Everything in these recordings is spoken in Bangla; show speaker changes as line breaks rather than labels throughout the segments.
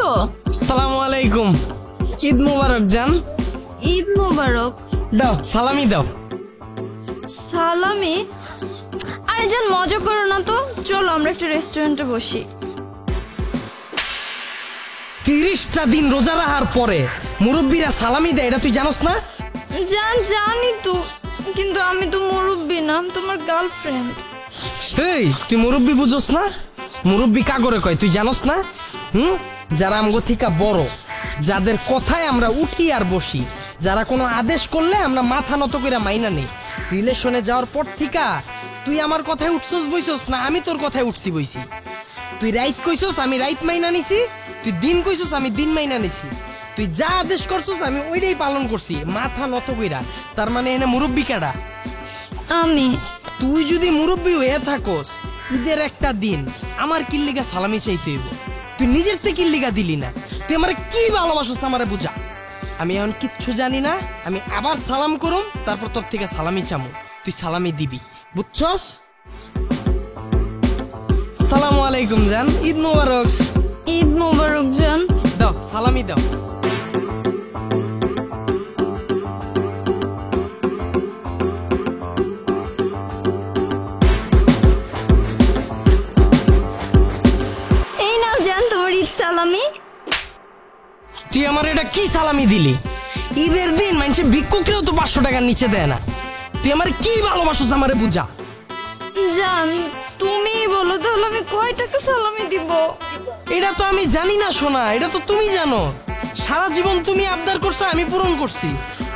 আসসালামু আলাইকুম। ঈদ মোবারক জান।
ঈদ মোবারক।
দাও সালামি দাও।
সালামি? আরে জান মজা করো না তো, চলো আমরা একটা রেস্টুরেন্টে বসি।
30টা দিন রোজা রাখার পরে মুরব্বীরা সালামি দেয়, এটা তুই জানোস না?
জান জানি তো, কিন্তু আমি তো মুরব্বি না, তোমার গার্লফ্রেন্ড।
এই তুই মুরব্বি বুঝোস না? মুরব্বি কাগরে কয় তুই জানোস না? যারা আমগো থেকে বড়, যাদের কথায় আমরা উঠি আর বসি, যারা কোনো আদেশ করলে আমরা মাথা নত করে মাইনা নেই। রিলেশনে যাওয়ার পর থেকে তুই আমার কথায় উঠছস বইছস না আমি তোর কথায় উঠছি বইছি? তুই রাইট কইছস আমি রাইট মাইনা নিছি, তুই দিন কইছস আমি দিন মাইনা নিছি। তুই যা আদেশ করছস আমি ওইটাই পালন করছি মাথা নত কইরা। তার মানে এনে মুরব্বি কেডা?
আমি।
তুই যদি মুরব্বি হয়ে থাকস, ঈদের একটা দিন আমার কিল্লিগা সালামি চাইতে হইব। তুই নিজের থেকে কিল্লিগা দিলি না। তুই আমারে কি ভালোবাসস আমারে বুঝা। আমি এখন কিচ্ছু জানি না, আমি আবার সালাম করুম, তারপর তোর থেকে সালামি চামু, তুই সালামি দিবি, বুঝছস? সালামু আলাইকুম জান, ঈদ মোবারক।
ঈদ মোবারক জান।
দাও সালামি দাও।
এই নাও জান তোমার ঈদ সালামি।
তুই আমার এটা কি সালামি দিলি? ঈদের দিন মানুষে ভিক্ষুকরেও তো 500 টাকার নিচে দেয় না। তুই আমার কি ভালোবাসস আমারে বুঝা।
জান তুমি বলো তাহলে আমি কয় টাকা সালামি দিব?
এটা তো আমি জানি না সোনা, এটা তো তুমি জানো। সারা জীবন তুমি আবদার করছো, আমি পূরণ করছি।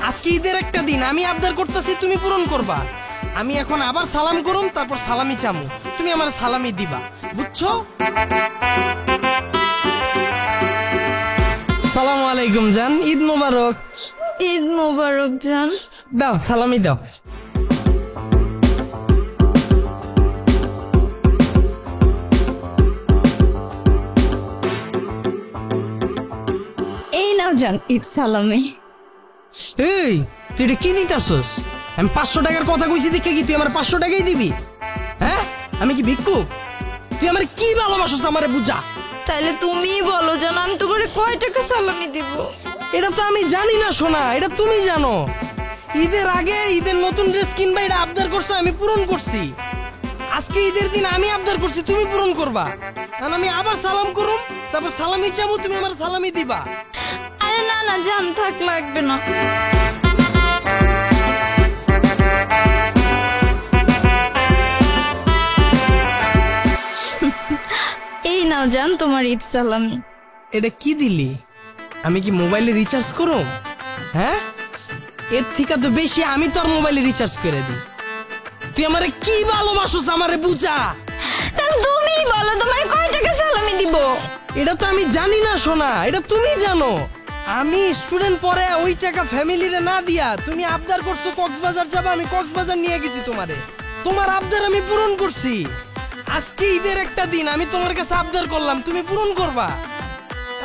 আজকে ঈদের একটা দিন আমি আবদার করতেছি, তুমি পূরণ করবা। আমি এখন আবার সালাম করুম, তারপর সালামি চামু, তুমি আমার সালামি দিবা, বুঝছো? সালামু আলাইকুম জান, ঈদ মোবারক।
ঈদ মোবারক জান।
দাও সালামি দাও।
এই নাও জান ঈদ সালামি।
এই তুই এটা কি দিতাছস? আমি 500 টাকার কথা কইছি দেখে কি তুই আমার 500 টাকাই দিবি? হ্যাঁ আমি কি ভিক্ষুক? তুই আমার কি ভালোবাসস আমারে বুঝা।
তাহলে তুমি বলো জান আমি তোমার কয় টাকা সালামি দিব?
এটা তো আমি জানি না সোনা, এটা তুমি জানো। ঈদের আগে ঈদের নতুন ড্রেস কিনবা, এটা আবদার করছো, আমি পূরণ করছি। আজকে ঈদের দিন আমি আবদার করছি, তুমি পূরণ করবা। কারণ আমি আবার সালাম করুম, তারপর সালামি চাবো, তুমি আমার সালামি দিবা।
আরে না না জান থাক, লাগবে না। এই নাও জান তোমার ঈদ সালামি।
এটা কি দিলি? আমি কি মোবাইলে রিচার্জ করুম? হ্যাঁ, এর থেকে তো বেশি আমি তোর মোবাইলে রিচার্জ করে দিই। তুই আমারে কি ভালোবাসস আমারে বুঝা।
তাহলে তুমি বলো তোমার কয় টাকা সালামি দিব?
এটা তো আমি জানি না সোনা, এটা তুমি জানো। আমি স্টুডেন্ট পরে ওই টাকা ফ্যামিলিরে না দিয়া তুমি আবদার করছো কক্সবাজার যাবা, আমি কক্সবাজার নিয়ে গেছি তোমারে। তোমার আবদার আমি পূরণ করছি। আজকে ঈদের একটা দিন আমি তোমার কাছে আবদার করলাম, তুমি পূরণ করবা।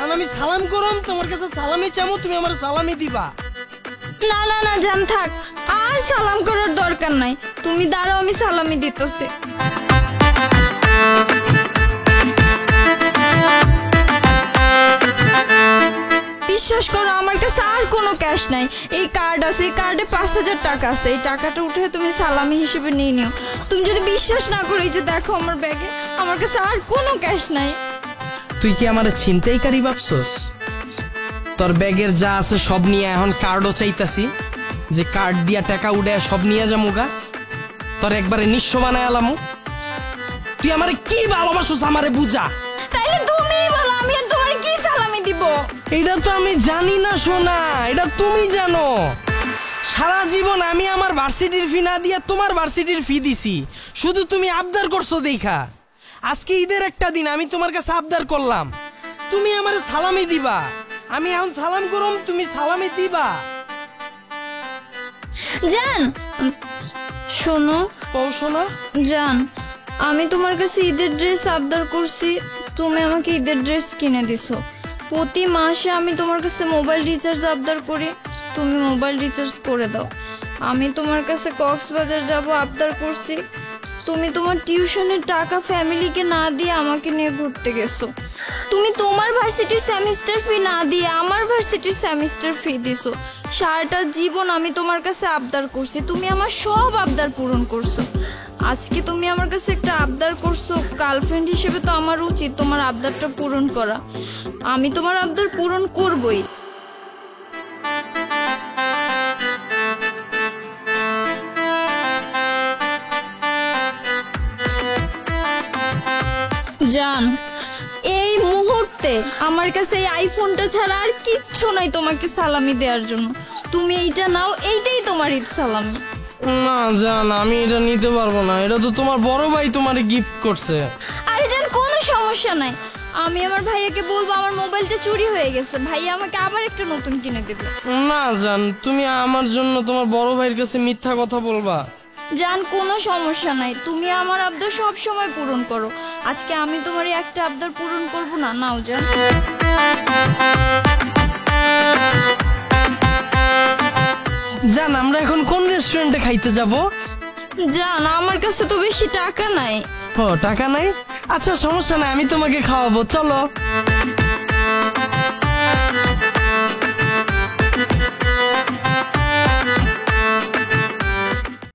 আর আমি সালাম করলাম, তোমার কাছে সালামি চামো, তুমি আমার সালামি দিবা।
না না না জান থাক, আর সালাম করার দরকার নাই। তুমি দাঁড়াও আমি সালামি দিতেছি। বিশ্বাস করো আমার কাছে আর কোনো ক্যাশ নাই। এই কার্ড আছে, এই কার্ডে 5000 টাকা আছে। এই টাকাটা উঠে তুমি সালামি হিসেবে নিয়ে নিও। তুমি যদি বিশ্বাস না করো, এই যে দেখো আমার ব্যাগে, আমার কাছে আর কোনো ক্যাশ নাই।
তুই কি আমার ছিনতাইকারী ভাবছস? তোর ব্যাগের যা আছে সব নিয়ে এখন কার্ডও চাইতাছি, যে কার্ড দিয়া টাকা উঠে সব নিয়ে যামুগা, তোর একবারে নিঃস্ব বানায় আলামু। তুই আমারে কি ভালোবাসস আমারে বুঝা।
তাইলে তুমি বলো আমি আর তোমার কি সালামি দিব?
এটা তো আমি জানি না সোনা, এটা তুমি জানো। সারা জীবন আমি আমার ভার্সিটির ফি না দিয়া তোমার ভার্সিটির ফি দিছি, শুধু তুমি আবদার করছো দেখা। আজকে ঈদের একটা দিন আমি তোমার কাছে আবদার করলাম, তুমি আমারে সালামি দিবা। আমি এখন সালাম করুম, তুমি সালামি দিবা।
জান শোনো।
ও সোনা
জান, আমি তোমার কাছে ঈদের ড্রেস আবদার করছি, তুমি আমাকে ঈদের ড্রেস কিনে দিছো। প্রতি মাসে আমি তোমার কাছে মোবাইল রিচার্জ আবদার করি, তুমি মোবাইল রিচার্জ করে দাও। আমি তোমার কাছে কক্সবাজার যাব আবদার করছি, তুমি তোমার টিউশনের টাকা ফ্যামিলিকে না দিয়ে আমাকে নিয়ে ঘুরতে গেছো। তুমি তোমার ভার্সিটির সেমিস্টার ফি না দিয়ে আমার ভার্সিটির সেমিস্টার ফি দিছো। সারাটা জীবন আমি তোমার কাছে আবদার করছি, তুমি আমার সব আবদার পূরণ করছো। আজকে তুমি আমার কাছে একটা আবদার করছো, গার্লফ্রেন্ড হিসেবে তো আমার উচিত তোমার আবদারটা পূরণ করা। আমি তোমার আবদার পূরণ করবই। জান, এই মুহূর্তে আমার কাছে এই আইফোনটা ছাড়া আর কিচ্ছু নাই তোমাকে সালামি দেওয়ার জন্য। তুমি এইটা নাও, এইটাই তোমার ঈদ সালামি।
না জান, আমি এটা নিতে পারবো না, এটা তো তোমার বড় ভাই তোমারে গিফট করছে।
আরে জান, কোনো সমস্যা নাই, আমি আমার ভাইয়াকে বলবো আমার মোবাইলটা চুরি হয়ে গেছে, ভাইয়া আমাকে আবার একটা নতুন কিনে দেবে।
না জান, তুমি আমার জন্য তোমার বড় ভাইয়ের কাছে মিথ্যা কথা বলবা?
জান, কোনো সমস্যা নাই, তুমি আমার আবদার সব সময় পূরণ করো। আজকে আমি তোমার এই একটা আবদার পূরণ করব না? নাও জান।
জান, আমরা এখন কোন রেস্টুরেন্টে খাইতে যাব?
জান, আমার কাছে তো বেশি টাকা নাই।
ও, টাকা নাই? আচ্ছা সমস্যা নাই, আমি তোমাকে খাওয়াবো, চলো।